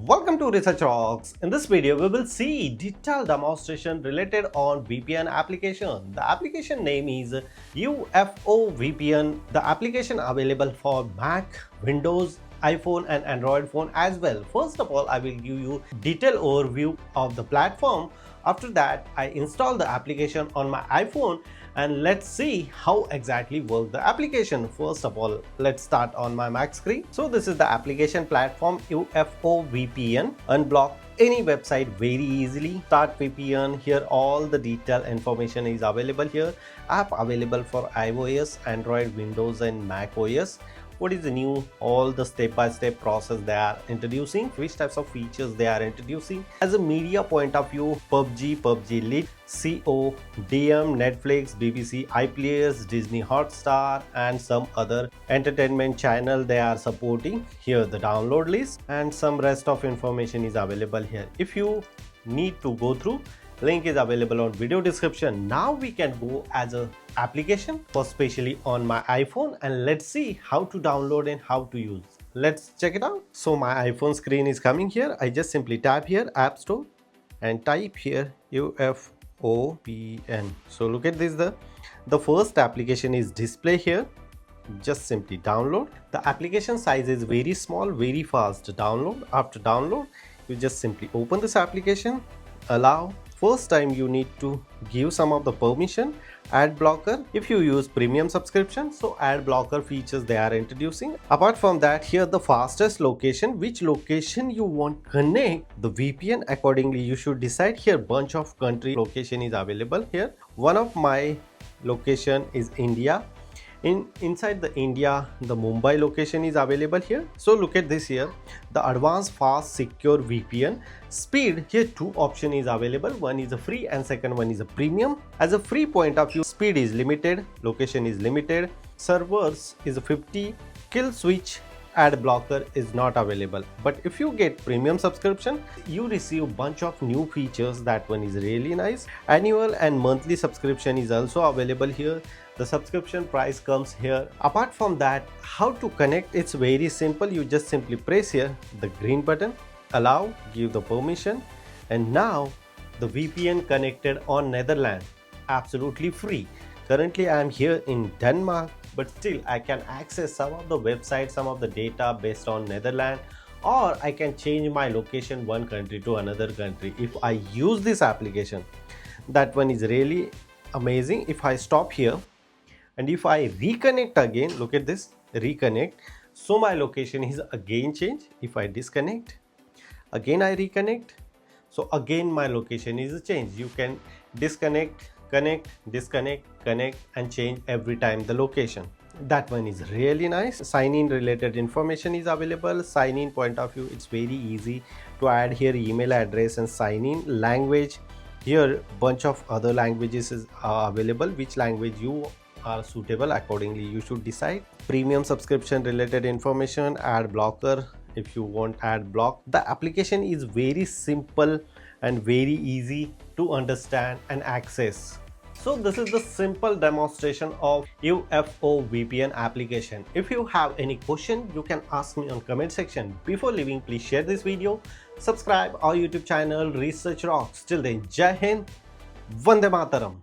Welcome to Research Rocks. In this video, we will see detailed demonstration related on VPN application. The application name is UFO VPN. The application available for Mac, Windows, iPhone and Android phone as well. First of all, I will give you detailed overview of the platform. After that, I install the application on my iPhone and let's see how exactly work the application. First of all, let's start on my Mac screen. So this is the application platform UFO VPN. Unblock any website very easily. Start VPN. Here all the detailed information is available here. App available for iOS, Android, Windows and Mac OS. What is the new, all the step-by-step process they are introducing, which types of features they are introducing. As a media point of view, PUBG Lite, CO, DM, Netflix, BBC iPlayers, Disney Hotstar and some other entertainment channel they are supporting. Here the download list and some rest of information is available here. If you need to go through, link is available on video description. Now we can go as a application, especially on my iPhone, and let's see how to download and how to use. Let's check it out. So my iPhone screen is coming here. I just simply tap here App Store and type here UFO VPN. So look at this, the first application is display here. Just simply download. The application size is very small, very fast to download. After download, you just simply open this application, allow. First time you need to give some of the permission. Ad blocker if you use premium subscription, so ad blocker features they are introducing. Apart from that, here the fastest location, which location you want connect the VPN. Accordingly you should decide. Here bunch of country location is available here. One of my location is India. Inside the India, the Mumbai location is available here. So look at this here, the advanced fast secure VPN. Speed, here two option is available. One is a free and second one is a premium. As a free point of view, speed is limited, location is limited, servers is a 50, kill switch, ad blocker is not available. But if you get premium subscription, you receive bunch of new features. That one is really nice. Annual and monthly subscription is also available here. The subscription price comes here. Apart from that, how to connect, it's very simple. You just simply press here the green button, allow, give the permission, and now the VPN connected on Netherlands, absolutely free. Currently I am here in Denmark, but still I can access some of the websites, some of the data based on Netherlands, or I can change my location one country to another country if I use this application. That one is really amazing. If I stop here and if I reconnect again, look at this, reconnect, so my location is again changed. If I disconnect, again I reconnect, so again my location is changed. You can disconnect, connect, disconnect, connect and change every time the location. That one is really nice. Sign in related information is available. Sign in point of view, it's very easy to add here email address and sign in. Language, here bunch of other languages is available. Which language you are suitable, accordingly you should decide. Premium subscription related information, ad blocker if you want ad block. The application is very simple and very easy to understand and access. So this is the simple demonstration of UFO VPN application. If you have any question, you can ask me on comment section. Before leaving, please share this video, subscribe our YouTube channel Research Rocks. Till then, Jai Hind, Vande Mataram.